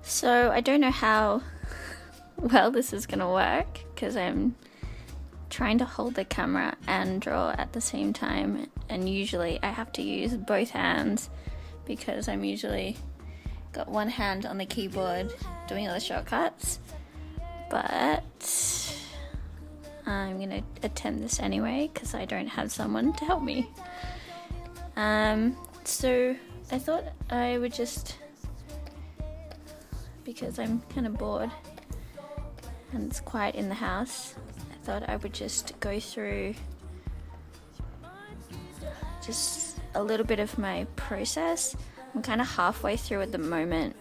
So I don't know how well this is gonna work because I'm trying to hold the camera and draw at the same time, and usually I have to use both hands because I'm usually got one hand on the keyboard doing all the shortcuts, but I'm gonna attempt this anyway because I don't have someone to help me. So I thought I would just, because I'm kind of bored and it's quiet in the house, I thought I would just go through just a little bit of my process. I'm kind of halfway through at the moment,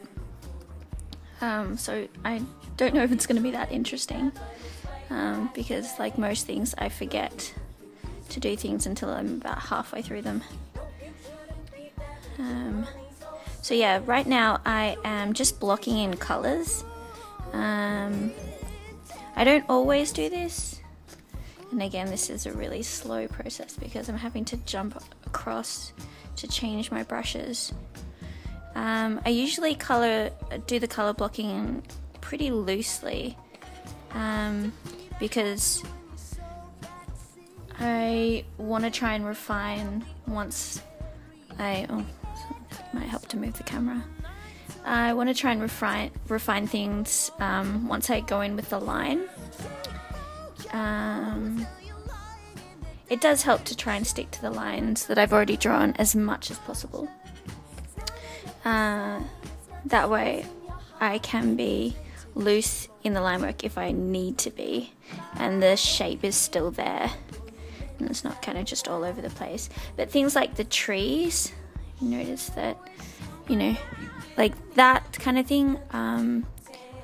so I don't know if it's going to be that interesting, because like most things I forget to do things until I'm about halfway through them. So yeah, right now I am just blocking in colors. I don't always do this, and again this is a really slow process because I'm having to jump across to change my brushes. I usually do the color blocking pretty loosely, because I want to try and refine once might help to move the camera. I want to try and refine things once I go in with the line. It does help to try and stick to the lines that I've already drawn as much as possible. That way I can be loose in the line work if I need to be, and the shape is still there and it's not kind of just all over the place. But things like the trees, you notice that, you know, like that kind of thing, I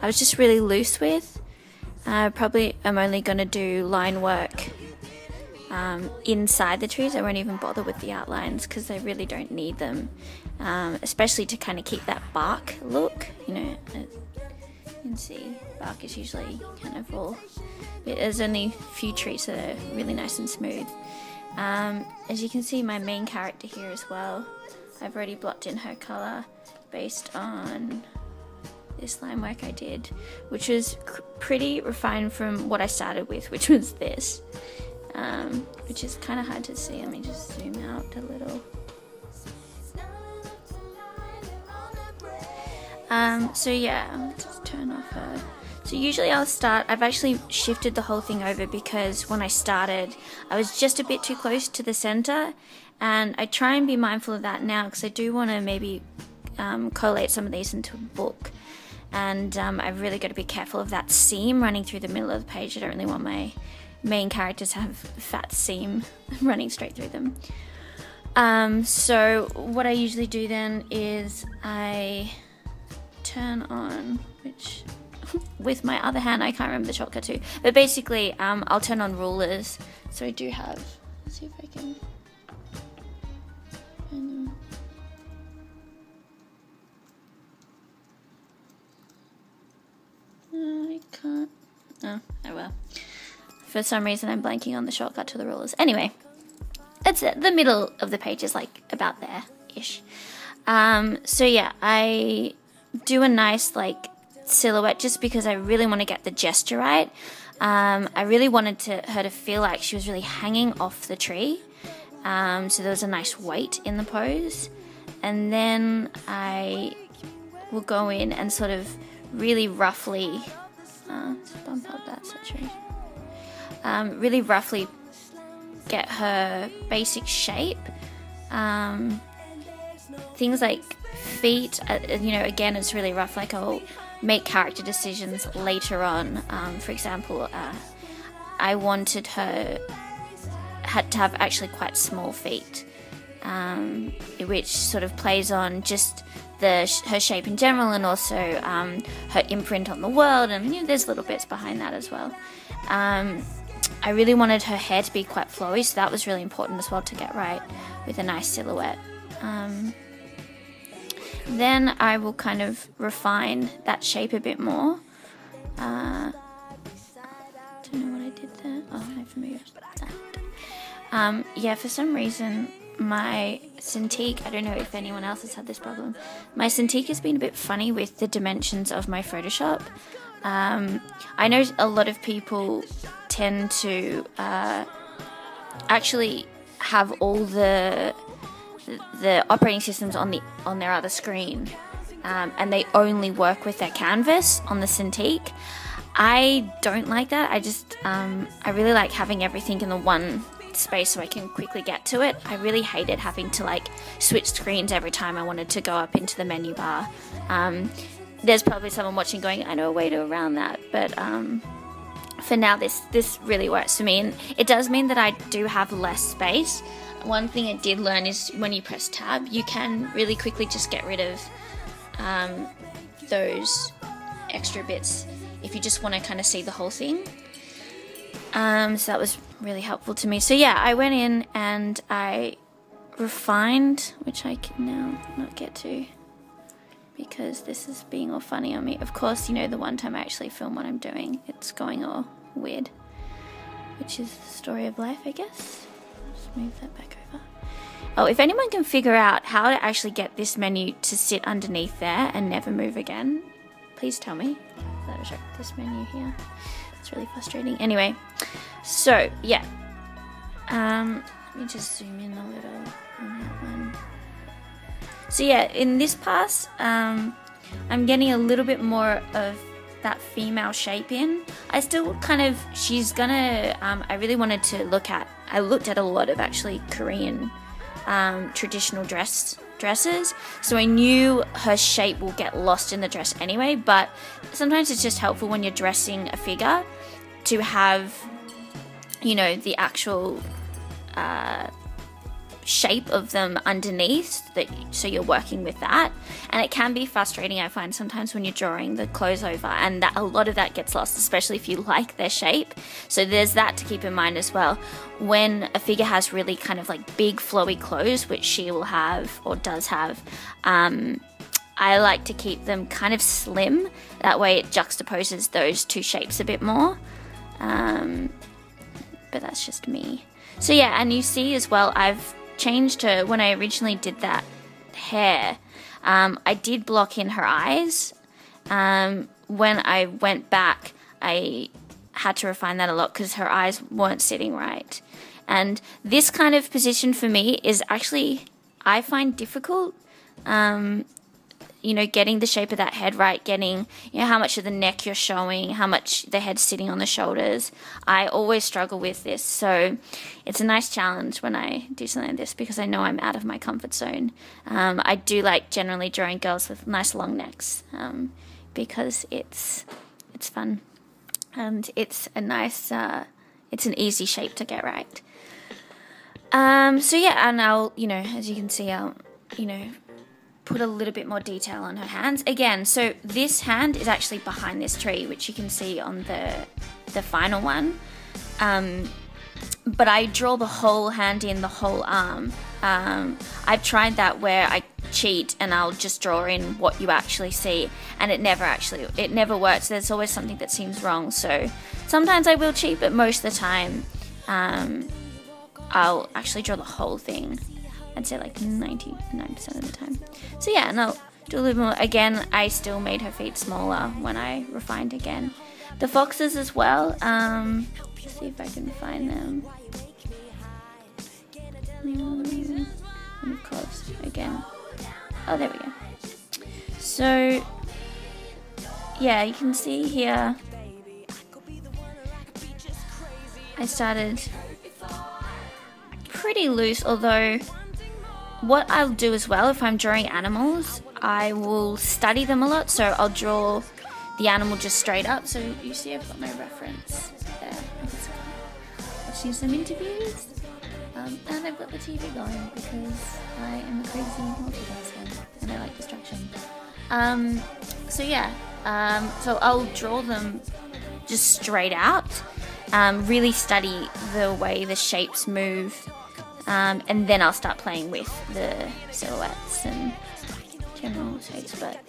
was just really loose with. Probably I'm only going to do line work inside the trees. I won't even bother with the outlines because I really don't need them, especially to kind of keep that bark look, you know. You can see bark is usually kind of all, there's only a few trees that are really nice and smooth. As you can see, my main character here as well, I've already blocked in her colour based on this line work I did, which was pretty refined from what I started with, which was this, which is kind of hard to see. Let me just zoom out a little. So yeah, I'll just turn off her. So usually I've actually shifted the whole thing over because when I started I was just a bit too close to the center, and I try and be mindful of that now because I do want to maybe collate some of these into a book, and I've really got to be careful of that seam running through the middle of the page. I don't really want my main characters to have a fat seam running straight through them. So what I usually do then is I turn on, which with my other hand I can't remember the shortcut to, but basically I'll turn on rulers. So I do have, let's see if I can, I can't, oh well, for some reason I'm blanking on the shortcut to the rulers. Anyway, it's the middle of the page is like about there ish. So yeah, I do a nice like silhouette just because I really want to get the gesture right. I really wanted her to feel like she was really hanging off the tree, so there was a nice weight in the pose, and then I will go in and sort of really roughly bump up that saturation, really roughly get her basic shape. Things like feet, you know, again it's really rough, like I'll make character decisions later on. For example, I wanted had to have actually quite small feet, which sort of plays on just her shape in general, and also her imprint on the world, and you know, there's little bits behind that as well. I really wanted her hair to be quite flowy, so that was really important as well to get right with a nice silhouette. Then I will kind of refine that shape a bit more. Don't know what I did there. Oh, I've moved that. Yeah, for some reason my Cintiq, I don't know if anyone else has had this problem, my Cintiq has been a bit funny with the dimensions of my Photoshop. I know a lot of people tend to actually have all the operating systems on their other screen, and they only work with their canvas on the Cintiq. I don't like that. I really like having everything in the one space so I can quickly get to it. I really hated having to like switch screens every time I wanted to go up into the menu bar. There's probably someone watching going, I know a way to around that, but for now this really works for me, and it does mean that I do have less space. One thing I did learn is when you press tab, you can really quickly just get rid of those extra bits if you just want to kind of see the whole thing. So that was really helpful to me. So yeah, I went in and I refined, which I can now not get to because this is being all funny on me. Of course, you know, the one time I actually film what I'm doing, it's going all weird, which is the story of life, I guess. Just move that back over. Oh, if anyone can figure out how to actually get this menu to sit underneath there and never move again, please tell me. That'll check this menu here. It's really frustrating. Anyway, so yeah. Let me just zoom in a little on that one. So yeah, in this pass, I'm getting a little bit more of that female shape in. I still kind of, she's gonna, I really wanted to I looked at a lot of actually Korean traditional dresses, so I knew her shape will get lost in the dress anyway, but sometimes it's just helpful when you're dressing a figure to have, you know, the actual shape of them underneath, so you're working with that. And it can be frustrating, I find, sometimes when you're drawing the clothes over, and that a lot of that gets lost, especially if you like their shape. So there's that to keep in mind as well. When a figure has really kind of like big flowy clothes, which she will have or does have, I like to keep them kind of slim. That way it juxtaposes those two shapes a bit more. But that's just me. So yeah, and you see as well, I've changed her. When I originally did that hair, I did block in her eyes. When I went back, I had to refine that a lot because her eyes weren't sitting right. And this kind of position for me is actually, I find difficult. You know, getting the shape of that head right, getting, you know, how much of the neck you're showing, how much the head's sitting on the shoulders. I always struggle with this, so it's a nice challenge when I do something like this because I know I'm out of my comfort zone. I do like generally drawing girls with nice long necks because it's fun and it's a nice, it's an easy shape to get right. So yeah, and I'll, you know, as you can see, I'll, you know, put a little bit more detail on her hands. Again, so this hand is actually behind this tree, which you can see on the final one. But I draw the whole hand in, the whole arm. I've tried that where I cheat and I'll just draw in what you actually see, and it never works. There's always something that seems wrong. So sometimes I will cheat, but most of the time I'll actually draw the whole thing. I'd say like 99% of the time. So yeah, and I'll do a little more. Again, I still made her feet smaller when I refined again. The foxes as well. Let's see if I can find them. I'm close again. Oh, there we go. So yeah, you can see here I started pretty loose, although what I'll do as well, if I'm drawing animals, I will study them a lot. So I'll draw the animal just straight up. So you see I've got my reference there. I'm just watching some interviews. And I've got the TV going because I am a crazy multitasker and I like distraction. So yeah, so I'll draw them just straight out, really study the way the shapes move. And then I'll start playing with the silhouettes and general shapes, but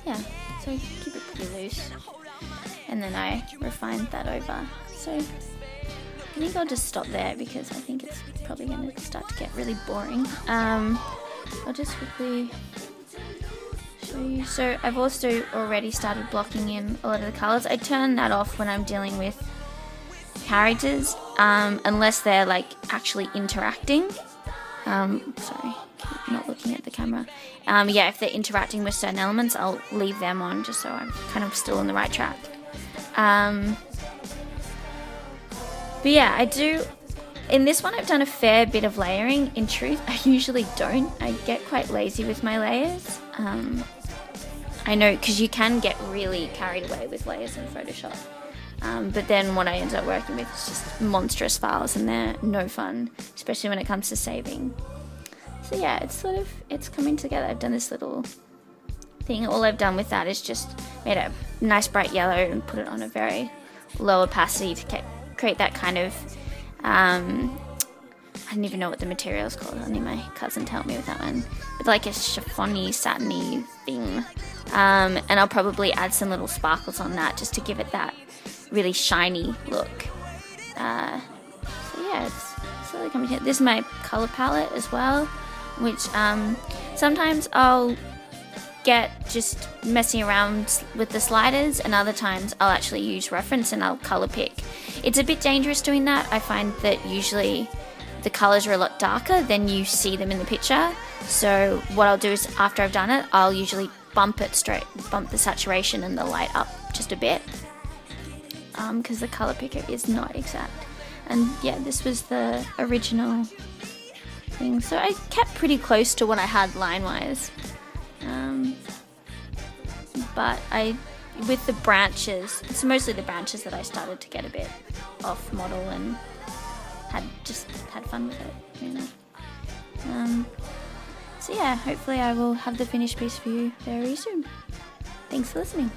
yeah, so keep it pretty loose, and then I refined that over. So think I'll just stop there because I think it's probably going to start to get really boring. I'll just quickly show you. So I've also already started blocking in a lot of the colors. I turn that off when I'm dealing with characters, unless they're like actually interacting. Sorry, keep not looking at the camera. Yeah, if they're interacting with certain elements, I'll leave them on just so I'm kind of still on the right track. But yeah, I do. In this one, I've done a fair bit of layering. In truth, I usually don't. I get quite lazy with my layers. I know, because you can get really carried away with layers in Photoshop. But then what I end up working with is just monstrous files, and they're no fun, especially when it comes to saving. So yeah, it's coming together. I've done this little thing. All I've done with that is just made a nice bright yellow and put it on a very low opacity to create that kind of, I don't even know what the material is called. Only my cousin to help me with that one. But like a chiffony, satiny thing. And I'll probably add some little sparkles on that just to give it that really shiny look. So yeah, it's slowly coming here. This is my color palette as well, which sometimes I'll get just messing around with the sliders, and other times I'll actually use reference and I'll color pick. It's a bit dangerous doing that. I find that usually the colors are a lot darker than you see them in the picture. So what I'll do is after I've done it, I'll usually bump the saturation and the light up just a bit, because the color picker is not exact. And yeah, this was the original thing, so I kept pretty close to what I had line wise, but with the branches, it's mostly the branches that I started to get a bit off model and had fun with it, you know. So yeah, hopefully I will have the finished piece for you very soon. Thanks for listening.